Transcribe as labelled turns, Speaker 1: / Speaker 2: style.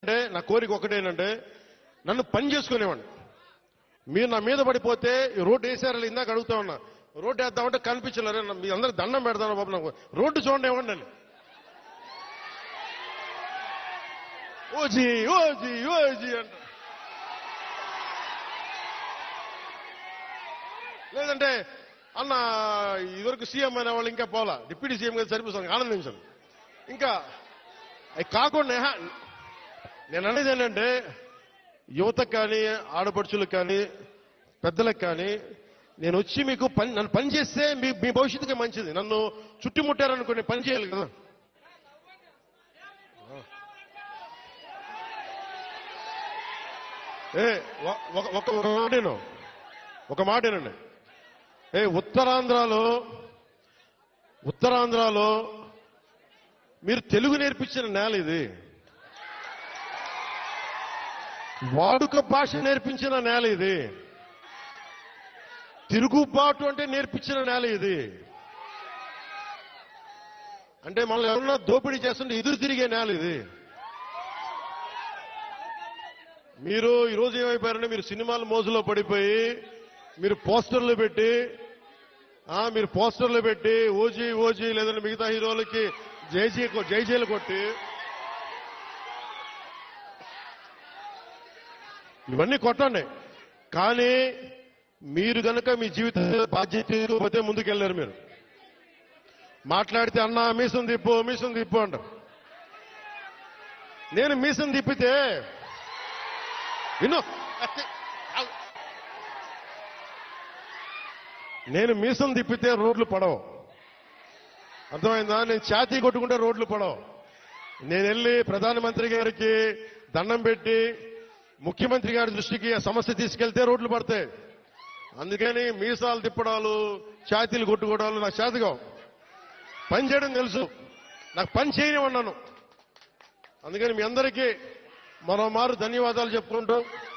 Speaker 1: అంటే నా కోరిక ఒకటేనంటే నన్ను పని చేసుకునేవాడిని. మీరు నా మీద పడిపోతే రోడ్డు వేసారని ఇందాక అడుగుతా ఉన్నా. రోడ్డు వేద్దామంటే కనిపించలేరు. మీ అందరూ దండం పెడతాను బాబు, నాకు రోడ్డు చూడండి ఇవ్వండి అని. ఓజీ ఓజీ ఓజీ అంట. లేదంటే అన్న ఇదివరకు సీఎం అనే వాళ్ళు ఇంకా పోలా, డిప్యూటీ సీఎం గారు సరిపోతుంది, ఆనందించాను. ఇంకా అవి కాకుండా నేను అనేది ఏంటంటే యువతకు కానీ ఆడపడుచులకు కానీ పెద్దలకు కానీ నేను వచ్చి మీకు నన్ను పని చేస్తే మీ భవిష్యత్తుకి మంచిది. నన్ను చుట్టుముట్టారనుకుని పని చేయాలి కదా. ఒక మాటేనండి. ఉత్తరాంధ్రలో మీరు తెలుగు నేర్పించిన నేల ఇది. వాడుక భాష నేర్పించిన నేల ఇది. తిరుగుబాటు అంటే నేర్పించిన నేల ఇది. అంటే మనల్ని ఎవరన్నా దోపిడీ చేస్తుంటే ఎదురు తిరిగే నేల ఇది. మీరు ఈరోజు ఏమైపోయారంటే మీరు సినిమాల మోజులో పడిపోయి మీరు పోస్టర్లు పెట్టి ఓజీ ఓజీ లేదంటే మిగతా హీరోలకి జైజీలు కొట్టి ఇవన్నీ కొట్టండి. కానీ మీరు కనుక మీ జీవిత బాధ్యత పోతే ముందుకెళ్ళారు. మీరు మాట్లాడితే అన్నా మీసం తిప్పు అంటారు. నేను మీసం తిప్పితే నేను మీసం తిప్పితే రోడ్లు పడవు. అర్థమైందా? నేను ఛాతీ కొట్టుకుంటే రోడ్లు పడవు. నేను వెళ్ళి ప్రధానమంత్రి గారికి దండం పెట్టి ముఖ్యమంత్రి గారి దృష్టికి ఆ సమస్య తీసుకెళ్తే రోడ్లు పడతాయి. అందుకని మీసాలు తిప్పడాలు ఛాతీలు కొట్టుకోవడాలు నాకు చేతగావు. పని చేయడం తెలుసు, నాకు పని చేయనివన్నాను. అందుకని మీ అందరికీ మరోమారు ధన్యవాదాలు చెప్పుకుంటూ